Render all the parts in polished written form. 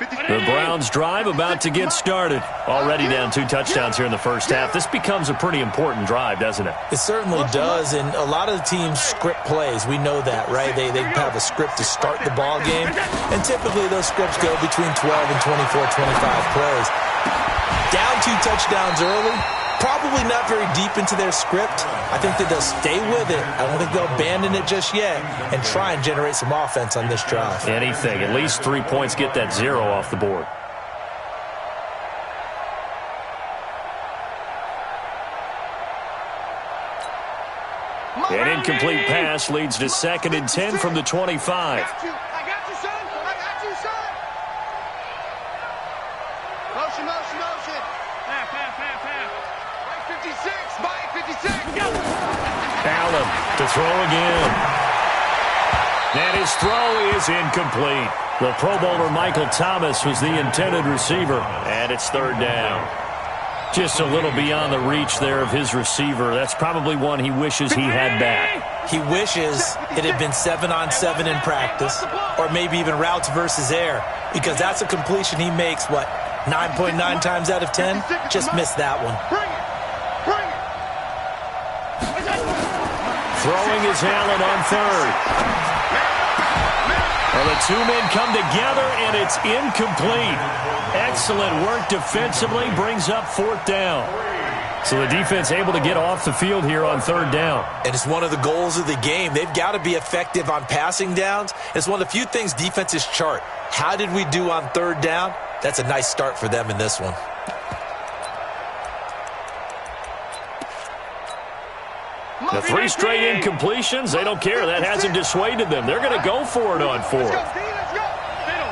The Browns' drive about to get started. Already down 2 touchdowns here in the first half. This becomes a pretty important drive, doesn't it? It certainly does, and a lot of the teams script plays. We know that, right? They have a script to start the ball game, and typically those scripts go between 12 and 24, 25 plays. Down 2 touchdowns early, probably not very deep into their script. I think that they'll stay with it. I don't think they'll abandon it just yet and try and generate some offense on this drive. Anything. At least 3 points, get that 0 off the board. An incomplete pass leads to 2nd and 10 from the 25. I got you, son. I got you, son. Motion. Right 56, by 56. Allen to throw again. And his throw is incomplete. The Pro Bowler Michael Thomas was the intended receiver, and it's 3rd down. Just a little beyond the reach there of his receiver. That's probably one he wishes he had back. He wishes it had been 7-on-7 in practice, or maybe even routes versus air, because that's a completion he makes, 9.9 times out of 10? Just missed that one. Throwing is Allen on 3rd. Well, the 2 men come together, and it's incomplete. Excellent work defensively, brings up 4th down. So the defense able to get off the field here on 3rd down. And it's one of the goals of the game. They've got to be effective on passing downs. It's one of the few things defenses chart. How did we do on 3rd down? That's a nice start for them in this one. The 3 straight incompletions, they don't care. That hasn't dissuaded them. They're going to go for it on 4th. Let's go. Middle.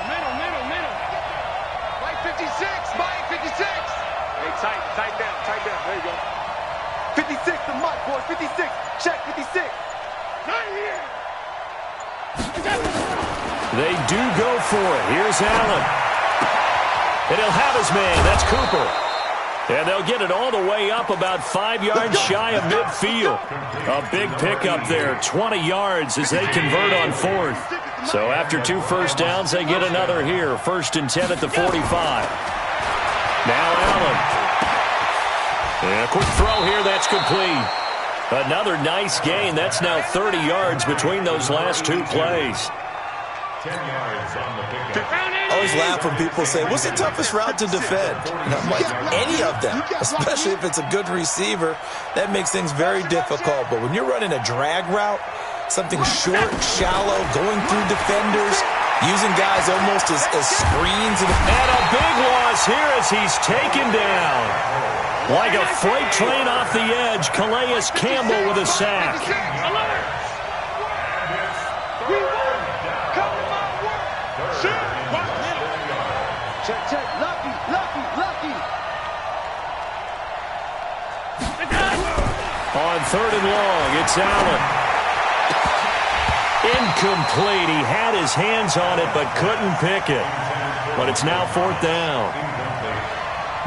Right 56, by 56. Hey, tight down. There you go. 56, the mark, boys. 56. Check 56. Right here. They do go for it. Here's Allen. And he'll have his man. That's Cooper. And they'll get it all the way up about 5 yards shy of midfield. A big pickup there, 20 yards as they convert on 4th. So after 2 first downs, they get another here. 1st and 10 at the 45. Now Allen. And a quick throw here, that's complete. Another nice gain. That's now 30 yards between those last 2 plays. 10 yards on the pickup. I always laugh when people say, what's the toughest route to defend? And I'm like, any of them, especially if it's a good receiver. That makes things very difficult. But when you're running a drag route, something short, shallow, going through defenders, using guys almost as screens. And a big loss here as he's taken down. Like a freight train off the edge, Calais Campbell with a sack. Check. Lucky. On 3rd and long, it's Allen. Incomplete. He had his hands on it but couldn't pick it. But it's now 4th down.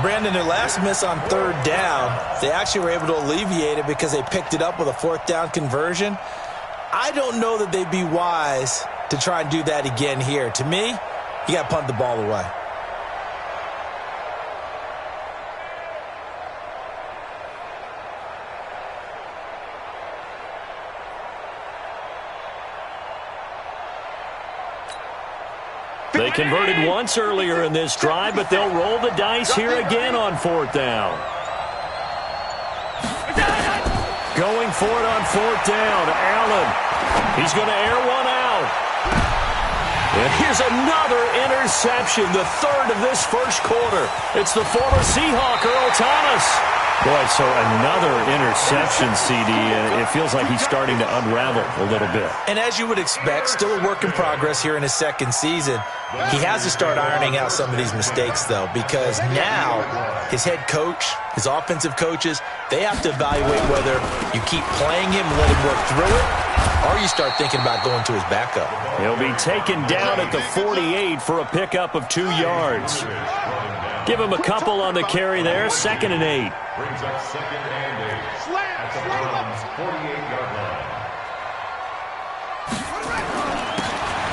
Brandon, their last miss on 3rd down, they actually were able to alleviate it because they picked it up with a 4th down conversion. I don't know that they'd be wise to try and do that again here. To me, you got to punt the ball away. They converted once earlier in this drive, but they'll roll the dice here again on 4th down. Going for it on 4th down. Allen. He's going to air one out. And here's another interception, the 3rd of this first quarter. It's the former Seahawk, Earl Thomas. Boy, so another interception, CD, and it feels like he's starting to unravel a little bit. And as you would expect, still a work in progress here in his 2nd season. He has to start ironing out some of these mistakes, though, because now his head coach, his offensive coaches, they have to evaluate whether you keep playing him and let him work through it, or you start thinking about going to his backup. He'll be taken down at the 48 for a pickup of 2 yards. Give him a couple on the carry there, 2nd and 8. Brings up 2nd and 8. At the Browns' 48-yard line.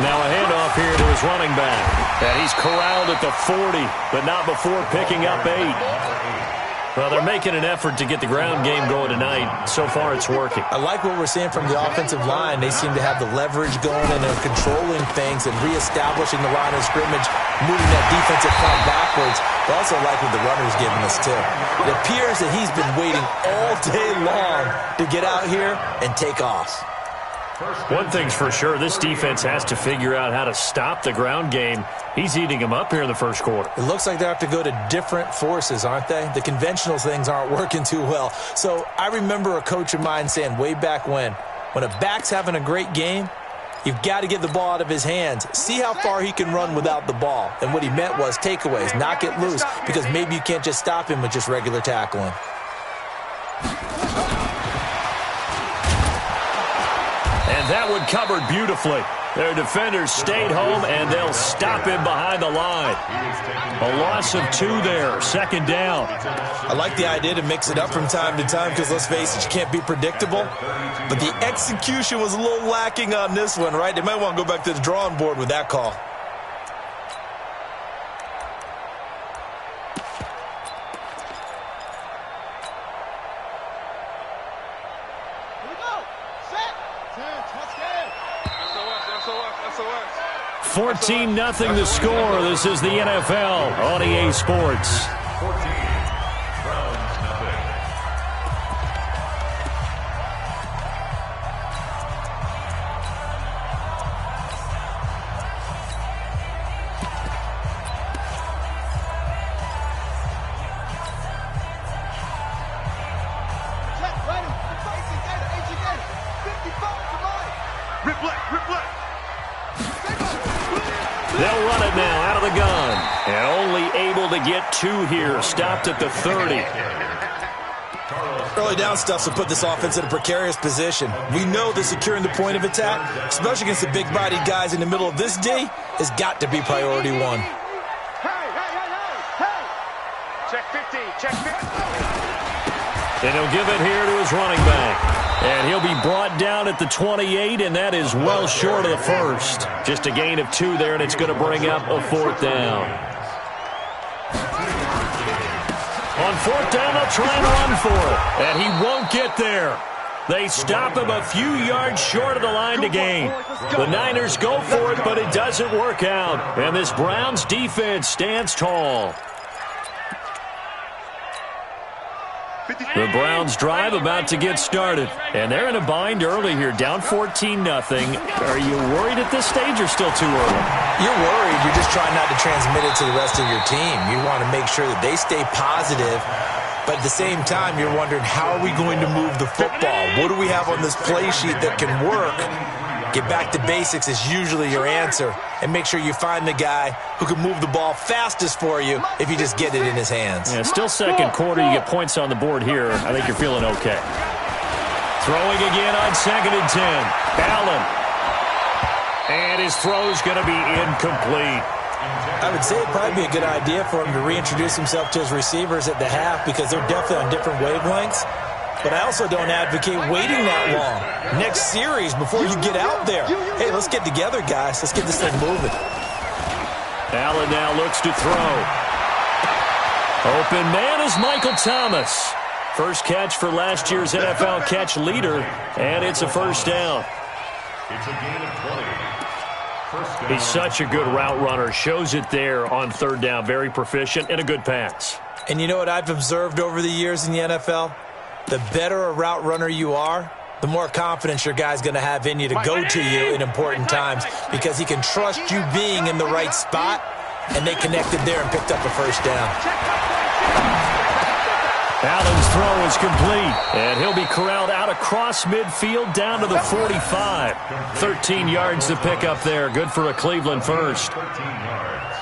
Now a handoff here to his running back. And he's corralled at the 40, but not before picking up 8. Well, they're making an effort to get the ground game going tonight. So far, it's working. I like what we're seeing from the offensive line. They seem to have the leverage going, and they're controlling things and reestablishing the line of scrimmage, moving that defensive front backwards. But also like what the runner's giving us, too. It appears that he's been waiting all day long to get out here and take off. One thing's for sure, this defense has to figure out how to stop the ground game. He's eating them up here in the first quarter. It looks like they have to go to different forces, aren't they? The conventional things aren't working too well. So I remember a coach of mine saying way back when a back's having a great game, you've got to get the ball out of his hands. See how far he can run without the ball. And what he meant was takeaways, knock it loose, because maybe you can't just stop him with just regular tackling. And that one covered beautifully. Their defenders stayed home, and they'll stop him behind the line. A loss of 2 there, second down. I like the idea to mix it up from time to time because, let's face it, you can't be predictable. But the execution was a little lacking on this one, right? They might want to go back to the drawing board with that call. Here we go. Set. 14-0 the score. This is the NFL on EA Sports. 14, Browns nothing. Check, ready. 55 to mine. Rip left, rip left. They'll run it now out of the gun. And only able to get 2 here. Stopped at the 30. Early down stuff will put this offense in a precarious position. We know that securing the point of attack, especially against the big-bodied guys in the middle of this D, has got to be priority 1. Hey. Check 50, check 50. And he'll give it here to his running back. And he'll be brought down at the 28, and that is well short of the first. Just a gain of 2 there, and it's going to bring up a 4th down. On 4th down, they'll try and run for it. And he won't get there. They stop him a few yards short of the line to gain. The Niners go for it, but it doesn't work out. And this Browns defense stands tall. The Browns drive about to get started. And they're in a bind early here, down 14-0. Are you worried at this stage or still too early? You're worried. You're just trying not to transmit it to the rest of your team. You want to make sure that they stay positive. But at the same time, you're wondering, how are we going to move the football? What do we have on this play sheet that can work? Get back to basics is usually your answer. And make sure you find the guy who can move the ball fastest for you if you just get it in his hands. Yeah, still second quarter. You get points on the board here. I think you're feeling okay. Throwing again on 2nd and 10. Allen. And his throw's going to be incomplete. I would say it'd probably be a good idea for him to reintroduce himself to his receivers at the half because they're definitely on different wavelengths. But I also don't advocate waiting that long. Next series, before you get out there. Hey, let's get together, guys. Let's get this thing moving. Allen now looks to throw. Open man is Michael Thomas. First catch for last year's NFL catch leader, and it's a 1st down. It's a gain of 20. First down. He's such a good route runner. Shows it there on 3rd down. Very proficient and a good pass. And you know what I've observed over the years in the NFL? The better a route runner you are, the more confidence your guy's going to have in you to go to you in important times because he can trust you being in the right spot, and they connected there and picked up a 1st down. Allen's throw is complete, and he'll be corralled out across midfield down to the 45. 13 yards to pick up there. Good for a Cleveland first. 13 yards.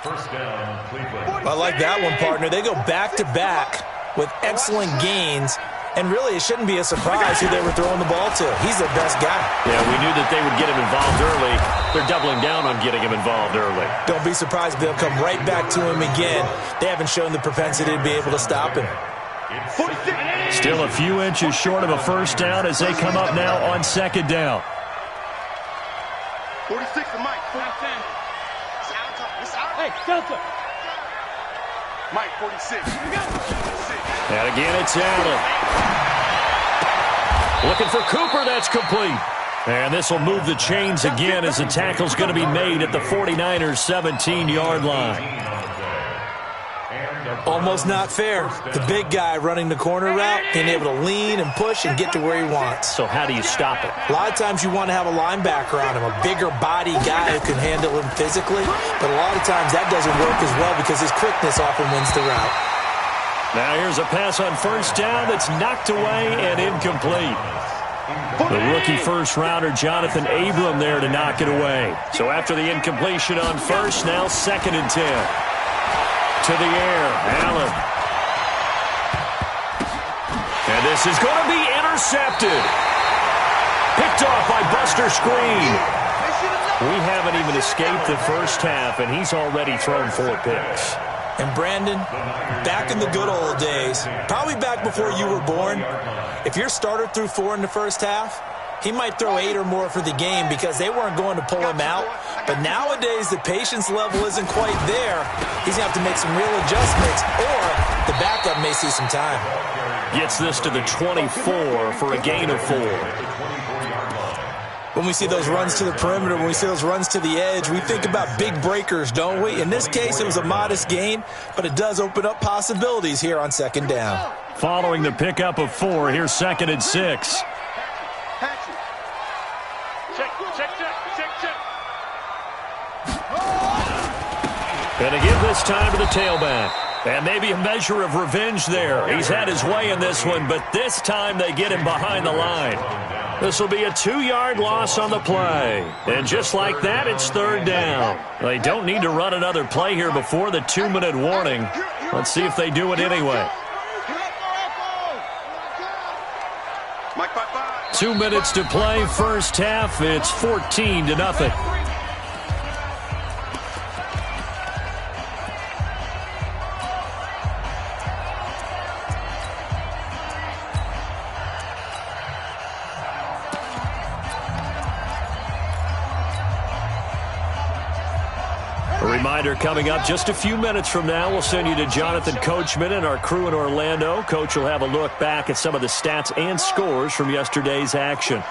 First down, Cleveland. I like that one, partner. They go back-to-back with excellent gains, and really it shouldn't be a surprise who they were throwing the ball to. He's their best guy. Yeah, we knew that they would get him involved early. They're doubling down on getting him involved early. Don't be surprised if they'll come right back to him again. They haven't shown the propensity to be able to stop him. Still a few inches short of a 1st down as they come up now on 2nd down. 46 to Mike. 10. Hey, Delta. Mike, 46. And again, it's Allen. Looking for Cooper. That's complete. And this will move the chains again as the tackle's going to be made at the 49ers' 17-yard line. Almost not fair. The big guy running the corner route, being able to lean and push and get to where he wants. So how do you stop it? A lot of times you want to have a linebacker on him, a bigger body guy who can handle him physically. But a lot of times that doesn't work as well because his quickness often wins the route. Now here's a pass on first down that's knocked away and incomplete. The rookie first-rounder, Jonathan Abram, there to knock it away. So after the incompletion on first, now 2nd and 10. To the air, Allen. And this is going to be intercepted. Picked off by Buster Screen. We haven't even escaped the first half, and he's already thrown 4 picks. And Brandon, back in the good old days, probably back before you were born, if your starter threw 4 in the first half, he might throw 8 or more for the game because they weren't going to pull him out. But nowadays, the patience level isn't quite there. He's going to have to make some real adjustments, or the backup may see some time. Gets this to the 24 for a gain of 4. When we see those runs to the perimeter, when we see those runs to the edge, we think about big breakers, don't we? In this case, it was a modest gain, but it does open up possibilities here on 2nd down. Following the pickup of 4, here's 2nd and 6. And to give this time to the tailback. And maybe a measure of revenge there. He's had his way in this one, but this time they get him behind the line. This will be a 2-yard loss on the play. And just like that, it's 3rd down. They don't need to run another play here before the 2-minute warning. Let's see if they do it anyway. 2 minutes to play, first half. It's 14-0. A reminder coming up just a few minutes from now, we'll send you to Jonathan Coachman and our crew in Orlando. Coach will have a look back at some of the stats and scores from yesterday's action.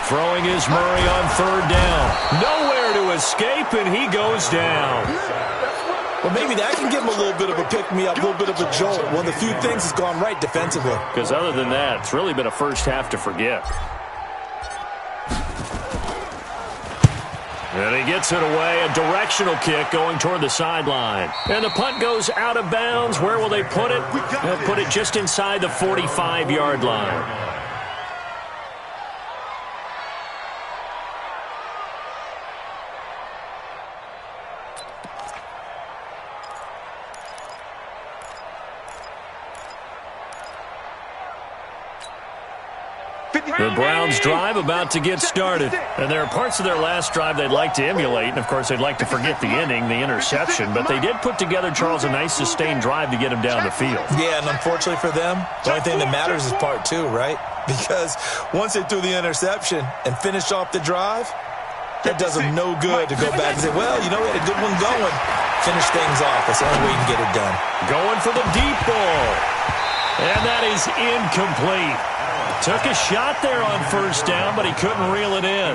Throwing is Murray on 3rd down. Nowhere to escape, and he goes down. Well, maybe that can give him a little bit of a pick-me-up, a little bit of a jolt. One of the few things that's gone right defensively. Because other than that, it's really been a first half to forget. And he gets it away, a directional kick going toward the sideline. And the punt goes out of bounds. Where will they put it? They'll put it just inside the 45-yard line. The Browns' drive about to get started. And there are parts of their last drive they'd like to emulate. And, of course, they'd like to forget the inning, the interception. But they did put together, Charles, a nice sustained drive to get him down the field. Yeah, and unfortunately for them, the only thing that matters is part 2, right? Because once they threw the interception and finished off the drive, that does them no good to go back and say, well, you know, we had a good one going. Finish things off. That's the only way you can get it done. Going for the deep ball. And that is incomplete. Took a shot there on first down, but he couldn't reel it in.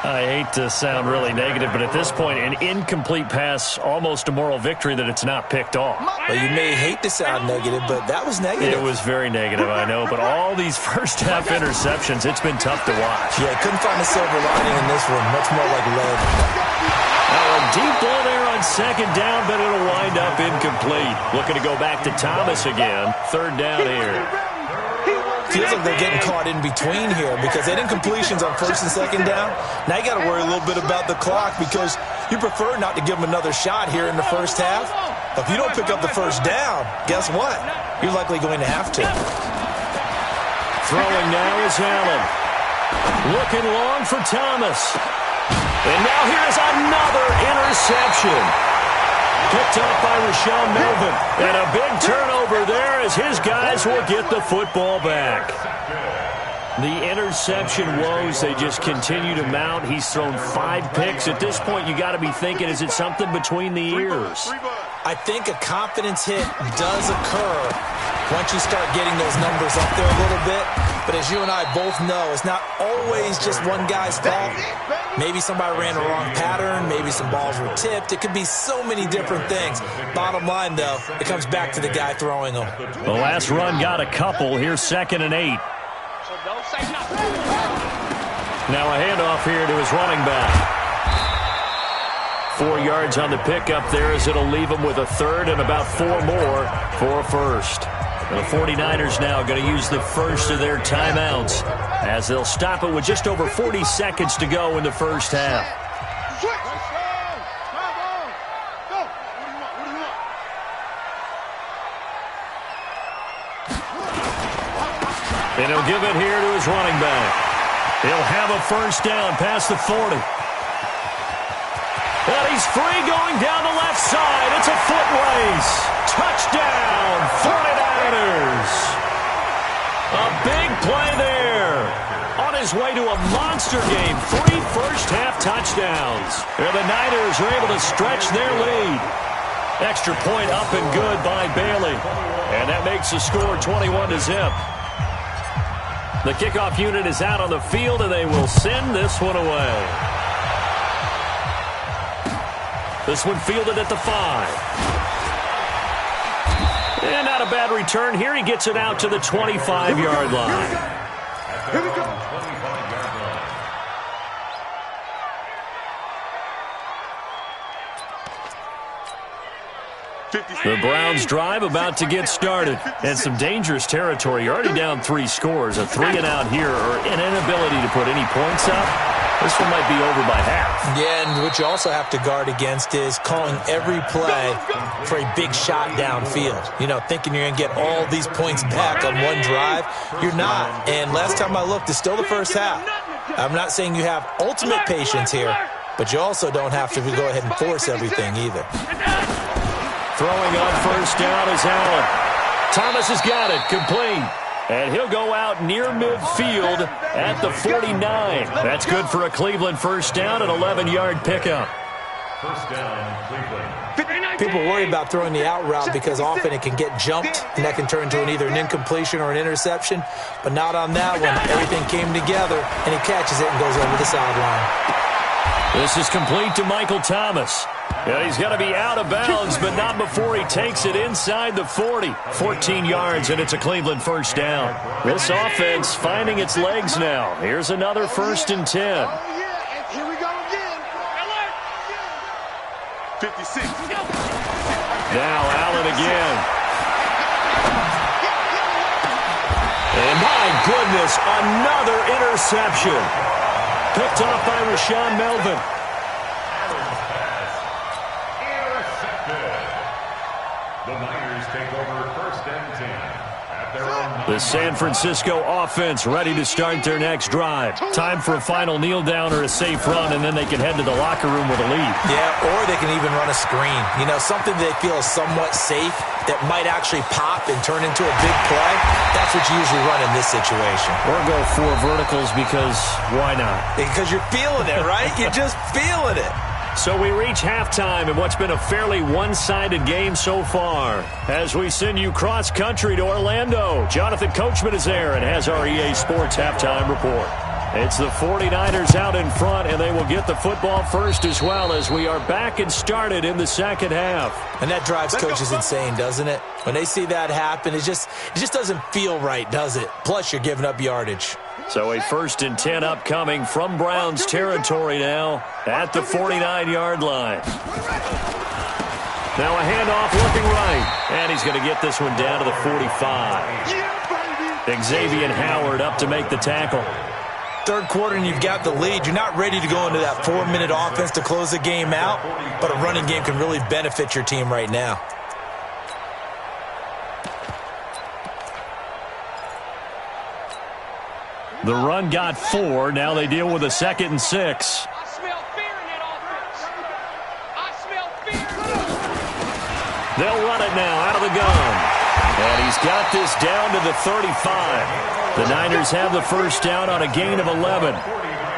I hate to sound really negative, but at this point, an incomplete pass, almost a moral victory that it's not picked off. Well, you may hate to sound negative, but that was negative. It was very negative, I know, but all these first-half interceptions, it's been tough to watch. Yeah, couldn't find a silver lining in this one. Much more like lead. Now a deep ball there on 2nd down, but it'll wind up incomplete. Looking to go back to Thomas again. 3rd down here. Feels like they're getting caught in between here because they did incompletions on 1st and 2nd down. Now you got to worry a little bit about the clock because you prefer not to give them another shot here in the first half. But if you don't pick up the first down, guess what? You're likely going to have to. Throwing now is Allen. Looking long for Thomas. And now here's another interception. Picked up by Rashawn Melvin. And a big turnover there as his guys will get the football back. The interception woes, they just continue to mount. He's thrown 5 picks. At this point, you got to be thinking, is it something between the ears? I think a confidence hit does occur once you start getting those numbers up there a little bit. But as you and I both know, it's not always just one guy's fault. Maybe somebody ran the wrong pattern. Maybe some balls were tipped. It could be so many different things. Bottom line, though, it comes back to the guy throwing them. The last run got a couple. Here's 2nd and 8. Now a handoff here to his running back. 4 yards on the pickup there as it'll leave him with a 3rd and about 4 more for a 1st. The 49ers now going to use the first of their timeouts as they'll stop it with just over 40 seconds to go in the first half. And he'll give it here to his running back. He'll have a 1st down past the 40. And he's free going down the left side. It's a foot race. Touchdown, 49ers. A big play there. On his way to a monster game. 3 first-half touchdowns. And the Niners are able to stretch their lead. Extra point up and good by Bailey. And that makes the score 21-0. The kickoff unit is out on the field, and they will send this one away. This one fielded at the 5. And not a bad return here. He gets it out to the 25-yard line. Here we go. The Browns drive about to get started. And some dangerous territory. You're already down 3 scores. A 3-and-out here or an inability to put any points up. This one might be over by half. Yeah, and what you also have to guard against is calling every play for a big shot downfield. You know, thinking you're going to get all these points back on one drive. You're not. And last time I looked, it's still the first half. I'm not saying you have ultimate patience here, but you also don't have to go ahead and force everything either. Throwing on 1st down is Allen. Thomas has got it, complete. And he'll go out near midfield at the 49. That's good for a Cleveland 1st down, an 11-yard pickup. 1st down, Cleveland. People worry about throwing the out route because often it can get jumped, and that can turn into either an incompletion or an interception. But not on that one. Everything came together, and he catches it and goes over the sideline. This is complete to Michael Thomas. Yeah, he's got to be out of bounds, but not before he takes it inside the 40. 14 yards, and it's a Cleveland 1st down. This offense finding its legs now. Here's another 1st and 10. Oh, yeah, and here we go again. 56. Now Allen again. And my goodness, another interception. Picked off by Rashaan Melvin. The Niners take over 1st and 10 at their own. The San Francisco offense ready to start their next drive. Time for a final kneel down or a safe run, and then they can head to the locker room with a lead. Yeah, or they can even run a screen. You know, something they feel is somewhat safe that might actually pop and turn into a big play. That's what you usually run in this situation. Or go 4 verticals because why not? Because you're feeling it, right? You're just feeling it. So we reach halftime in what's been a fairly one-sided game so far. As we send you cross-country to Orlando, Jonathan Coachman is there and has our EA Sports halftime report. It's the 49ers out in front, and they will get the football first as well as we are back and started in the second half. And that drives coaches insane, doesn't it? When they see that happen, it just doesn't feel right, does it? Plus, you're giving up yardage. So a 1st and 10 upcoming from Browns territory now at the 49-yard line. Now a handoff looking right. And he's going to get this one down to the 45. Xavier Howard up to make the tackle. Third quarter and you've got the lead. You're not ready to go into that 4-minute offense to close the game out, but a running game can really benefit your team right now. The run got 4. Now they deal with a 2nd and 6. I smell fear in that offense. I smell fear. They'll run it now out of the gun. And he's got this down to the 35. The Niners have the first down on a gain of 11.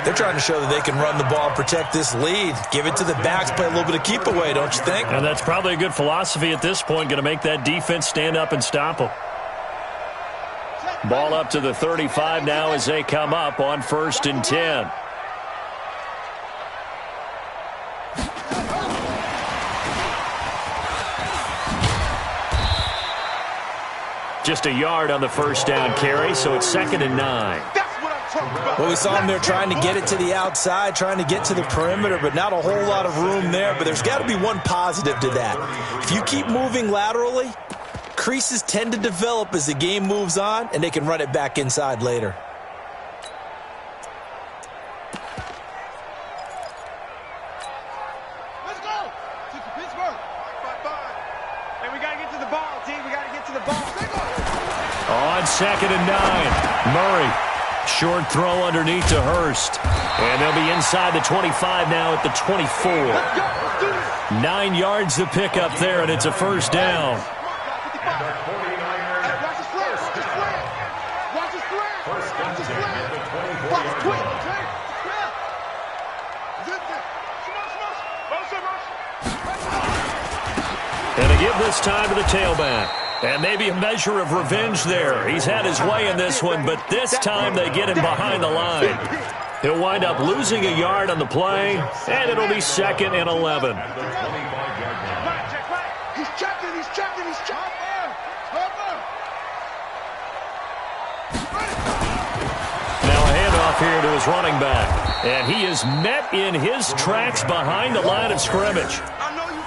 They're trying to show that they can run the ball, protect this lead. Give it to the backs, play a little bit of keep away, don't you think? And that's probably a good philosophy at this point, going to make that defense stand up and stop them. Ball up to the 35 now as they come up on 1st and 10. Just a yard on the first down carry, so it's 2nd and 9. Well, we saw him there trying to get it to the outside, trying to get to the perimeter, but not a whole lot of room there. But there's got to be one positive to that. If you keep moving laterally, creases tend to develop as the game moves on, and they can run it back inside later. Let's go! Pittsburgh! Hey, we got to get to the ball, team. We got to get to the ball. On 2nd and 9, Murray. Short throw underneath to Hurst. And they'll be inside the 25 now at the 24. 9 yards to pick up there, and it's a first down. And to give this time to the tailback. And maybe a measure of revenge there. He's had his way in this one, but this time they get him behind the line. He'll wind up losing a yard on the play, and it'll be 2nd and 11. He's checking. Now a handoff here to his running back. And he is met in his tracks behind the line of scrimmage.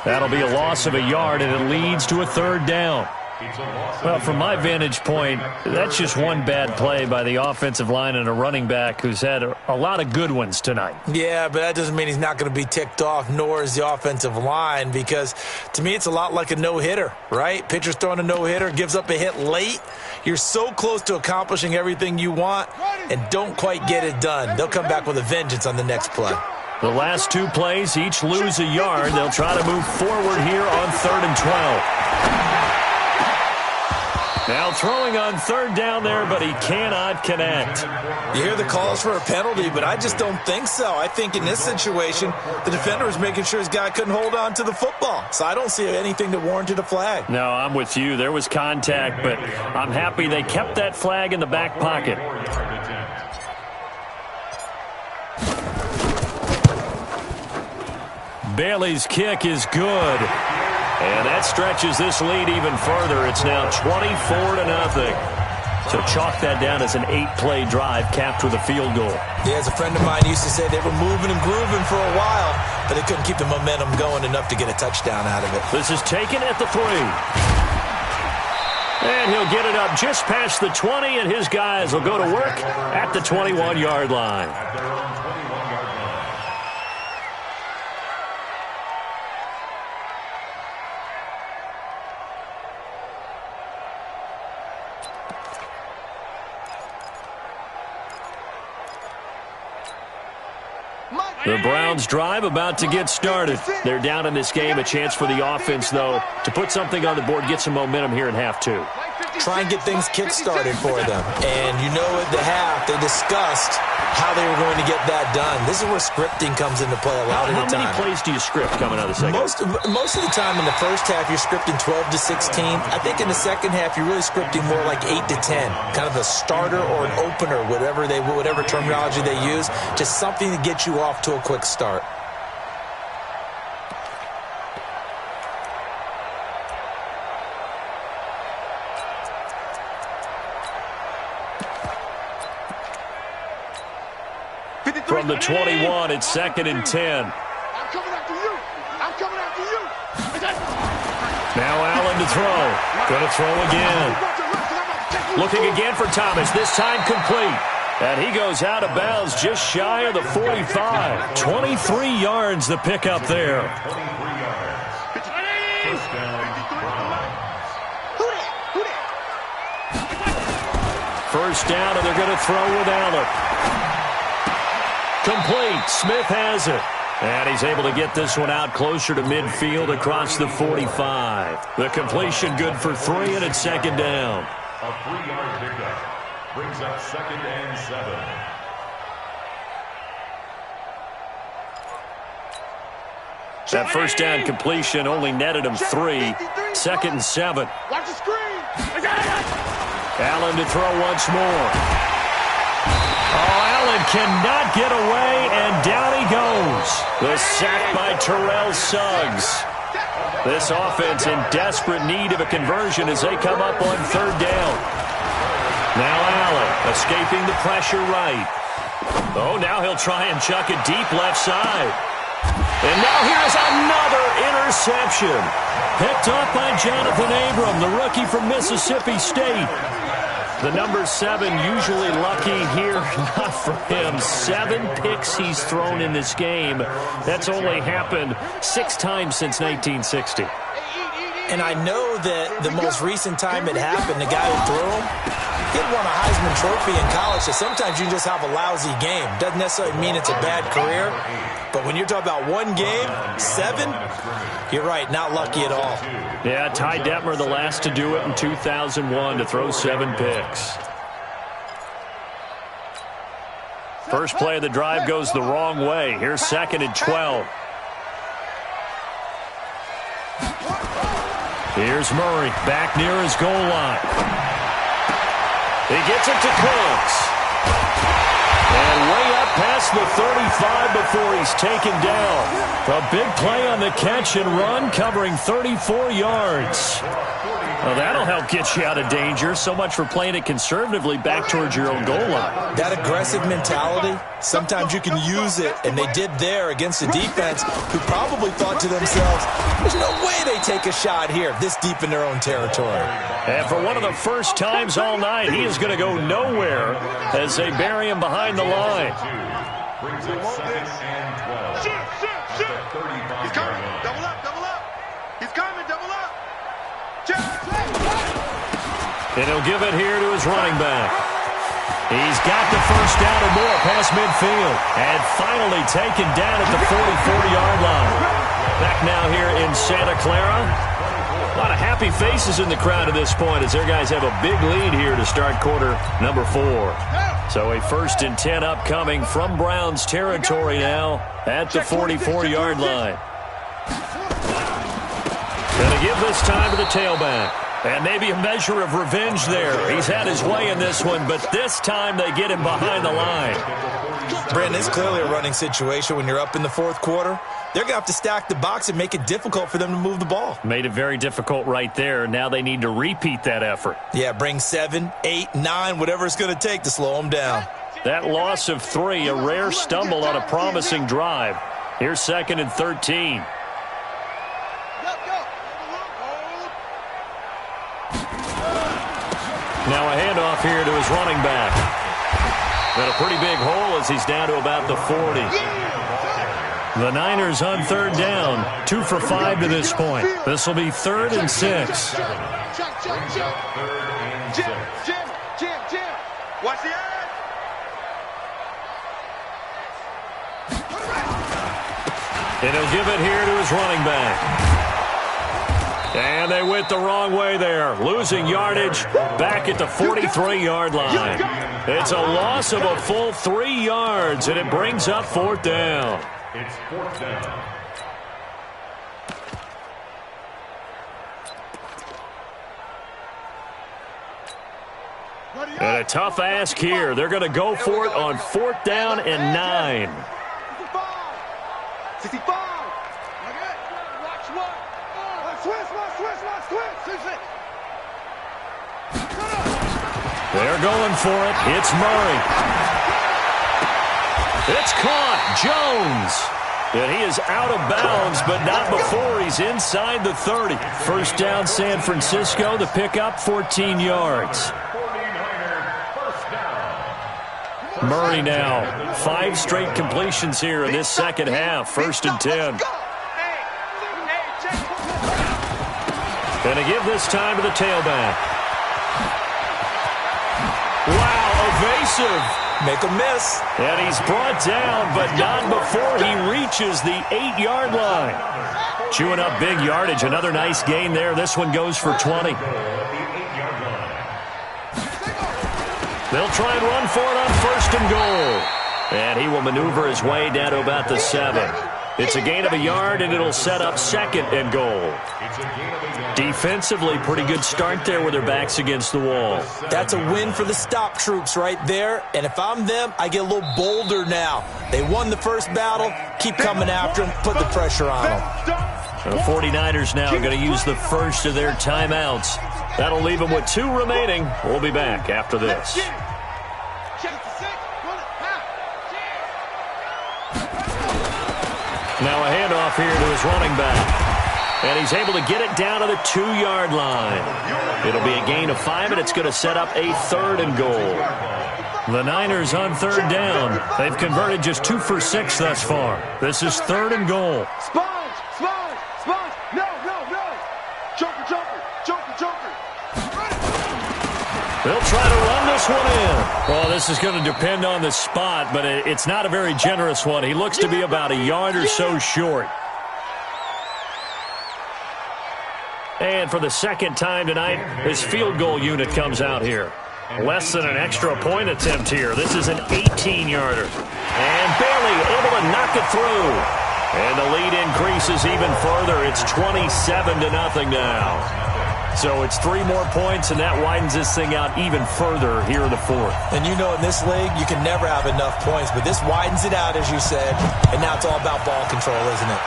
That'll be a loss of a yard, and it leads to a 3rd down. Well, from my vantage point, that's just one bad play by the offensive line and a running back who's had a lot of good ones tonight. Yeah, but that doesn't mean he's not going to be ticked off, nor is the offensive line, because to me it's a lot like a no-hitter, right? Pitcher's throwing a no-hitter, gives up a hit late. You're so close to accomplishing everything you want and don't quite get it done. They'll come back with a vengeance on the next play. The last 2 plays, each lose a yard. They'll try to move forward here on 3rd and 12. Now throwing on 3rd down there, but he cannot connect. You hear the calls for a penalty, but I just don't think so. I think in this situation, the defender was making sure his guy couldn't hold on to the football. So I don't see anything that warranted a flag. No, I'm with you. There was contact, but I'm happy they kept that flag in the back pocket. Bailey's kick is good. And that stretches this lead even further. It's now 24-0. So chalk that down as an 8-play drive capped with a field goal. Yeah, as a friend of mine used to say, they were moving and grooving for a while, but they couldn't keep the momentum going enough to get a touchdown out of it. This is taken at the 3. And he'll get it up just past the 20, and his guys will go to work at the 21-yard line. The Browns drive about to get started. They're down in this game. A chance for the offense, though, to put something on the board, get some momentum here in half 2. Try and get things kick-started for them. And you know at the half, they discussed how they were going to get that done. This is where scripting comes into play a lot of the time. How many plays do you script coming out of the second? Most of the time in the first half, you're scripting 12 to 16. I think in the second half, you're really scripting more like 8 to 10. Kind of a starter or an opener, whatever terminology they use. Just something to get you off to a quick start. From the 21, it's 2nd and 10. I'm coming after you. I'm coming after you. Now Allen to throw. Going to throw again. Looking again for Thomas. This time complete. And he goes out of bounds just shy of the 45. 23 yards the pickup there. First down, and they're going to throw with Allen. Complete. Smith has it. And he's able to get this one out closer to midfield across the 45. The completion good for 3, and it's second down. A 3-yard pickup brings up 2nd and 7. That first down completion only netted him 3. 2nd and 7. Watch the screen. Allen to throw once more. Oh, Allen cannot get away, and down he goes. The sack by Terrell Suggs. This offense in desperate need of a conversion as they come up on 3rd down. Now Allen escaping the pressure right. Oh, now he'll try and chuck it deep left side. And now here's another interception. Picked up by Jonathan Abram, the rookie from Mississippi State. The number 7 usually lucky here. Not for him. 7 picks he's thrown in this game. That's only happened 6 times since 1960. And I know that the most recent time it happened, the guy who threw him, he had won a Heisman Trophy in college, so sometimes you just have a lousy game. Doesn't necessarily mean it's a bad career, but when you're talking about one game, 7, you're right, not lucky at all. Yeah, Ty Detmer, the last to do it in 2001, to throw 7 picks. First play of the drive goes the wrong way. Here's 2nd and 12. Here's Murray, back near his goal line. He gets it to Cooks. And way up past the 35 before he's taken down. A big play on the catch and run, covering 34 yards. Well, that'll help get you out of danger. So much for playing it conservatively back towards your own goal line. That aggressive mentality, sometimes you can use it, and they did there against a defense who probably thought to themselves, there's no way they take a shot here this deep in their own territory. And for one of the first times all night, he is going to go nowhere as they bury him behind the line. Brings up 2nd and 12. He's coming. Double up, double up. He's coming, double up. And he'll give it here to his running back. He's got the first down and more past midfield. And finally taken down at the 44-yard line. Back now here in Santa Clara. A lot of happy faces in the crowd at this point as their guys have a big lead here to start quarter number 4. So a 1st and 10 upcoming from Browns territory now at the 44-yard line. Going to give this time to the tailback. And maybe a measure of revenge there. He's had his way in this one, but this time they get him behind the line. Brandon, it's clearly a running situation when you're up in the 4th quarter. They're going to have to stack the box and make it difficult for them to move the ball. Made it very difficult right there. Now they need to repeat that effort. Yeah, bring 7, 8, 9, whatever it's going to take to slow them down. That loss of 3, a rare stumble on a promising drive. Here's 2nd and 13. Now a handoff here to his running back. Got a pretty big hole as he's down to about the 40. The Niners on 3rd down, 2 for 5 to this point. This will be 3rd and 6. Jim. Watch the eye. And he'll give it here to his running back. And they went the wrong way there. Losing yardage back at the 43-yard line. It's a loss of a full 3 yards, and it brings up 4th down. It's 4th down. And a tough ask here. They're going to go for it on 4th down and 9. 65. They're going for it. It's Murray. It's caught. Jones. And he is out of bounds, but not before he's inside the 30. First down, San Francisco. The pickup, 14 yards. Murray now, 5 straight completions here in this second half. 1st and 10. Going to give this time to the tailback. Wow, evasive Make a miss. And he's brought down, but not before he reaches the 8-yard line. Chewing up big yardage. Another nice gain there. This one goes for 20. They'll try and run for it on 1st and goal. And he will maneuver his way down to about the 7. It's a gain of a yard, and it'll set up 2nd and goal. Defensively, pretty good start there with their backs against the wall. That's a win for the stop troops right there. And if I'm them, I get a little bolder now. They won the first battle. Keep coming after them. Put the pressure on them. And the 49ers now going to use the first of their timeouts. That'll leave them with 2 remaining. We'll be back after this. Now a handoff here to his running back. And he's able to get it down to the 2-yard line. It'll be a gain of 5, and it's going to set up a 3rd and goal. The Niners on 3rd down. They've converted just 2 for 6 thus far. This is 3rd and goal. Sponge, sponge, sponge. No, no, no. Joker, joker, joker, joker. They'll try to run this one in. Well, this is going to depend on the spot, but it's not a very generous one. He looks to be about a yard or so short. And for the 2nd time tonight, his field goal unit comes out here. Less than an extra point attempt here. This is an 18-yarder. And barely able to knock it through. And the lead increases even further. It's 27-0 now. So it's 3 more points, and that widens this thing out even further here in the 4th. And you know in this league, you can never have enough points, but this widens it out, as you said. And now it's all about ball control, isn't it?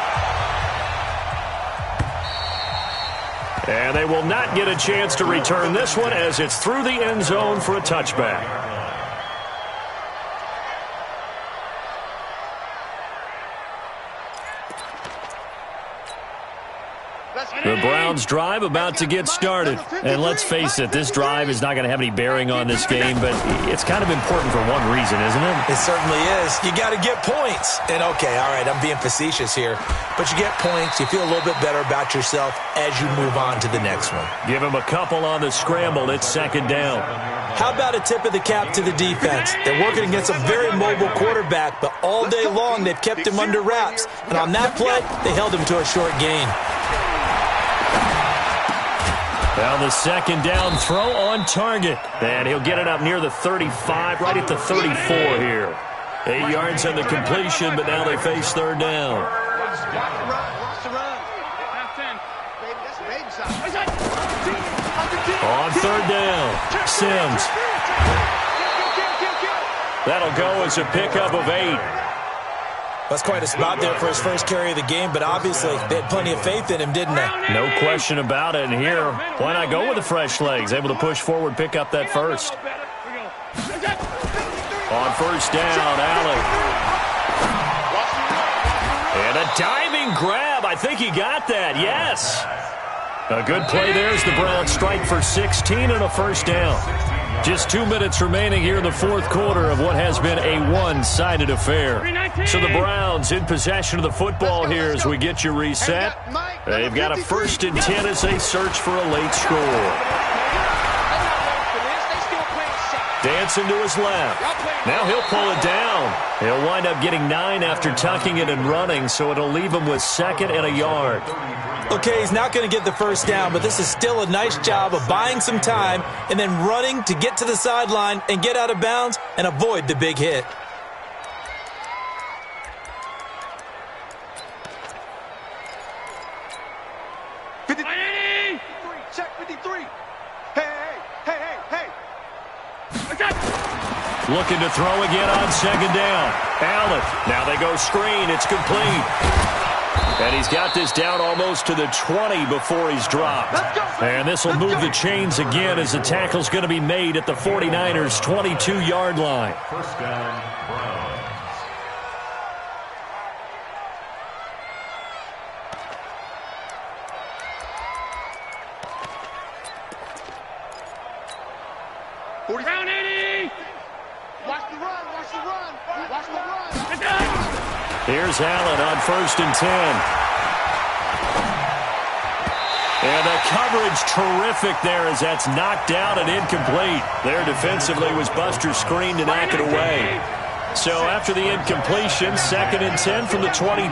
And they will not get a chance to return this one as it's through the end zone for a touchback. The Browns drive about to get started. And let's face it, this drive is not going to have any bearing on this game, but it's kind of important for one reason, isn't it? It certainly is. You got to get points. And okay, all right, I'm being facetious here, but you get points, you feel a little bit better about yourself as you move on to the next one. Give him a couple on the scramble. It's 2nd down. How about a tip of the cap to the defense? They're working against a very mobile quarterback, but all day long they've kept him under wraps. And on that play, they held him to a short gain. Now the 2nd down throw on target. And he'll get it up near the 35, right at the 34 here. 8 yards on the completion, but now they face 3rd down. On 3rd down, Sims. That'll go as a pickup of 8. That's quite a spot there for his first carry of the game, but obviously they had plenty of faith in him, didn't they? No question about it. And here, why not go with the fresh legs? Able to push forward, pick up that first. On 1st down, Allen. And a diving grab. I think he got that, yes. A good play there as the Browns strike for 16 and a 1st down. Just 2 minutes remaining here in the 4th quarter of what has been a one-sided affair. So the Browns in possession of the football here as we get you reset. They've got a 1st and 10 as they search for a late score. Dancing to his left. Now he'll pull it down. He'll wind up getting 9 after tucking it and running, so it'll leave him with 2nd and a yard. Okay, he's not going to get the 1st down, but this is still a nice job of buying some time and then running to get to the sideline and get out of bounds and avoid the big hit. Check 53. Hey. Looking to throw again on 2nd down. Allen. Now they go screen. It's complete. And he's got this down almost to the 20 before he's dropped. And this will move the chains again as the tackle's going to be made at the 49ers' 22-yard line. 1st down, Browns. Round 80. Watch the run. Here's Allen on 1st and 10. And the coverage terrific there as that's knocked down and incomplete. There defensively was Buster screened to knock it away. So after the incompletion, 2nd and 10 from the 22.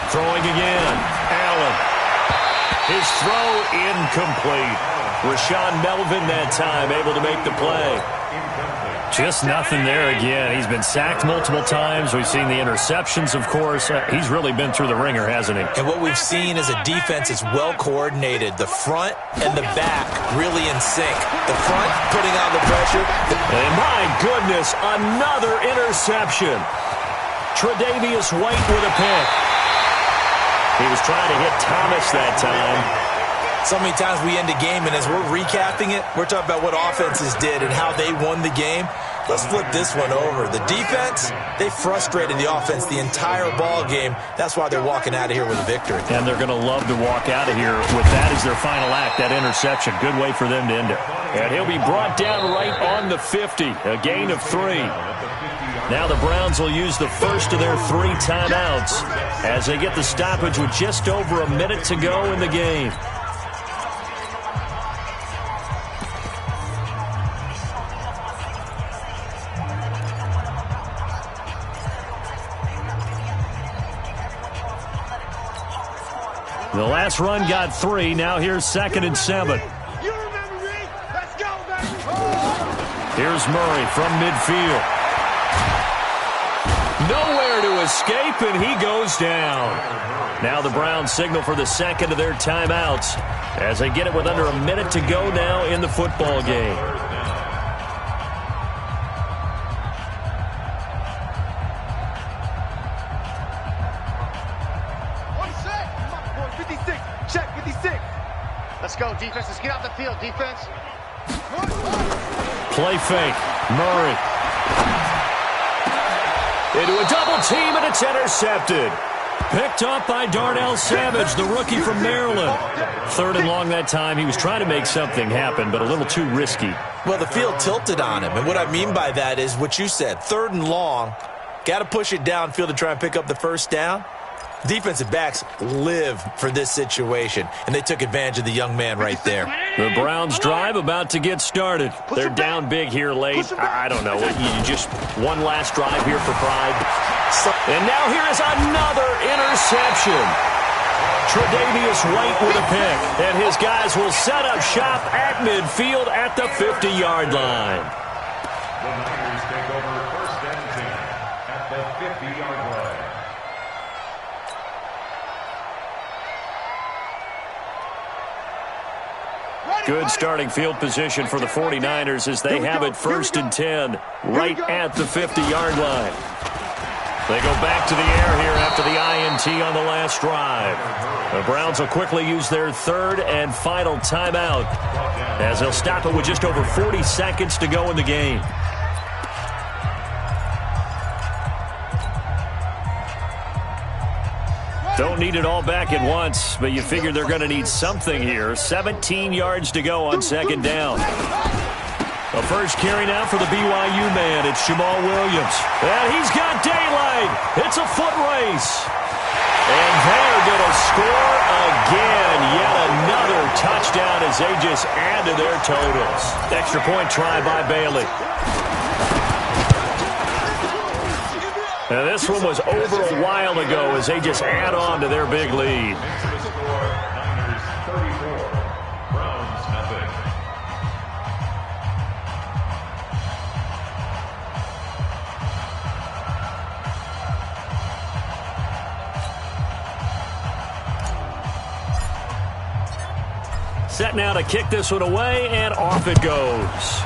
Throwing again. Allen. His throw incomplete. Rashawn Melvin that time able to make the play. Just nothing there again. He's been sacked multiple times. We've seen the interceptions, of course. He's really been through the ringer, hasn't he? And what we've seen is a defense that's well coordinated. The front and the back really in sync. The front putting on the pressure. And my goodness, another interception. Tre'Davious White with a pick. He was trying to hit Thomas that time. So many times we end a game, and as we're recapping it, we're talking about what offenses did and how they won the game. Let's flip this one over. The defense, they frustrated the offense the entire ball game. That's why they're walking out of here with a victory. And they're going to love to walk out of here with that as their final act, that interception. Good way for them to end it. And he'll be brought down right on the 50, a gain of 3. Now the Browns will use the first of their 3 timeouts as they get the stoppage with just over a minute to go in the game. The last run got 3. Now here's 2nd and 7. You remember me? Let's go, baby. Here's Murray from midfield. Nowhere to escape, and he goes down. Now the Browns signal for the 2nd of their timeouts as they get it with under a minute to go now in the football game. Let's go, defense. Let's get out the field, defense. Play fake. Murray. Into a double team, and it's intercepted. Picked up by Darnell Savage, the rookie from Maryland. 3rd and long that time. He was trying to make something happen, but a little too risky. Well, the field tilted on him, and what I mean by that is what you said. 3rd and long. Got to push it downfield to try and pick up the first down. Defensive backs live for this situation, and they took advantage of the young man right there. The Browns drive about to get started. They're down big here late. I don't know. You just one last drive here for pride. And now here is another interception. Tre'Davious White with a pick, and his guys will set up shop at midfield at the 50-yard line. The Niners take over 1st and 10 at the 50-yard line. Good starting field position for the 49ers as they have it 1st and 10 right at the 50-yard line. They go back to the air here after the INT on the last drive. The Browns will quickly use their 3rd and final timeout as they'll stop it with just over 40 seconds to go in the game. Don't need it all back at once, but you figure they're going to need something here. 17 yards to go on 2nd down. The first carry now for the BYU man. It's Jamal Williams. And he's got daylight. It's a foot race. And they're going to score again. Yet another touchdown as they just add to their totals. Extra point try by Bailey. Now this one was over a while ago as they just add on to their big lead. Niners 34, Browns nothing. Set now to kick this one away, and off it goes.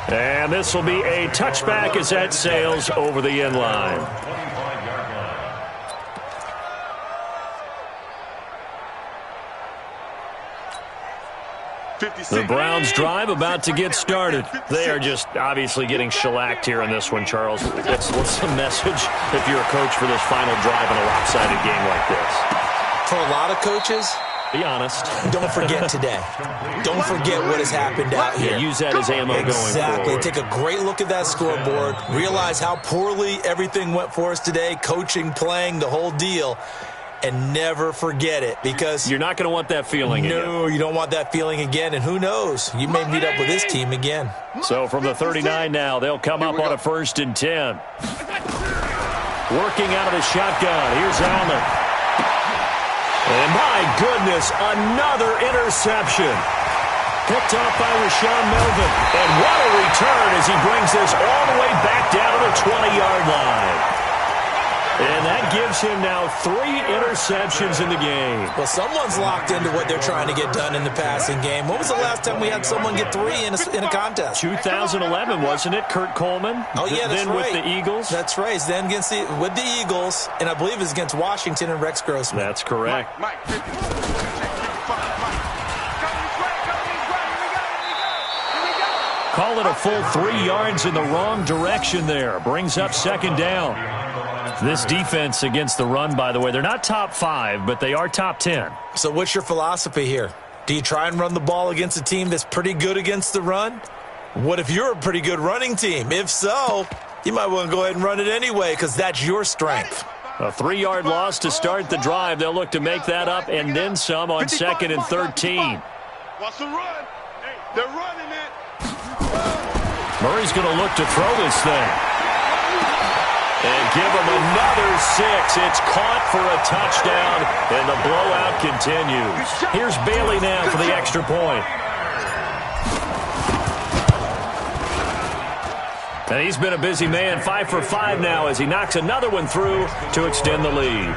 And this will be a touchback as that sails over the end line. 25-yard line. The Browns drive about to get started. They are just obviously getting shellacked here in this one, Charles. What's the message if you're a coach for this final drive in a lopsided game like this? For a lot of coaches, Be honest. Don't forget today. Don't forget what has happened out here. Yeah, use that as ammo going forward. Exactly. Take a great look at that scoreboard. Realize how poorly everything went for us today. Coaching, playing, the whole deal. And never forget it, because you're not going to want that feeling again. No, you don't want that feeling again. And who knows? You may meet up with this team again. So from the 39 now, they'll come up on a 1st and 10. Working out of the shotgun. Here's Allen. And my goodness, another interception. Picked off by Rashawn Melvin. And what a return as he brings this all the way back down to the 20-yard line. And that gives him now 3 interceptions in the game. Well, someone's locked into what they're trying to get done in the passing game. When was the last time we had someone get 3 in a contest? 2011, wasn't it, Kurt Coleman? Oh, yeah, that's then right. With the Eagles? That's right. Then with the Eagles, and I believe it's against Washington and Rex Grossman. That's correct. Call it a full 3 yards in the wrong direction there. Brings up 2nd down. This defense against the run, by the way, they're not top 5, but they are top 10. So what's your philosophy here? Do you try and run the ball against a team that's pretty good against the run? What if you're a pretty good running team? If so, you might want to go ahead and run it anyway, because that's your strength. A 3-yard loss to start the drive. They'll look to make that up and then some on 2nd and 13. Watch the run. They're running it. Murray's going to look to throw this thing. And give him another 6. It's caught for a touchdown, and the blowout continues. Here's Bailey now for the extra point. And he's been a busy man, 5 for 5 now as he knocks another one through to extend the lead.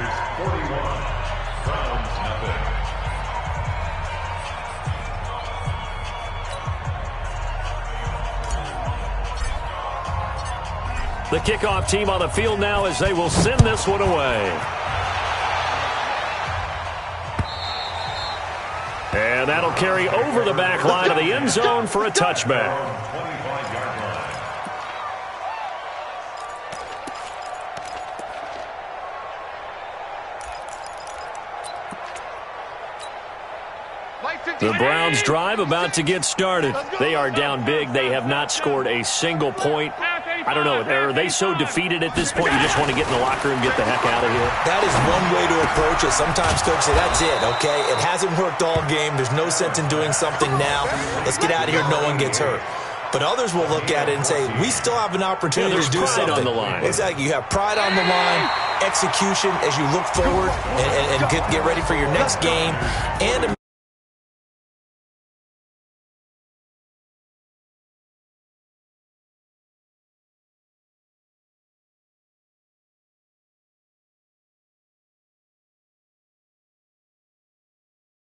The kickoff team on the field now as they will send this one away. And that'll carry over the back line of the end zone for a touchback. The Browns drive about to get started. They are down big. They have not scored a single point. I don't know. Are they so defeated at this point you just want to get in the locker room and get the heck out of here? That is one way to approach it. Sometimes coaches say, that's it, okay? It hasn't worked all game. There's no sense in doing something now. Let's get out of here. No one gets hurt. But others will look at it and say, we still have an opportunity to do something. On the line. Exactly. You have pride on the line, execution as you look forward and get ready for your next game, and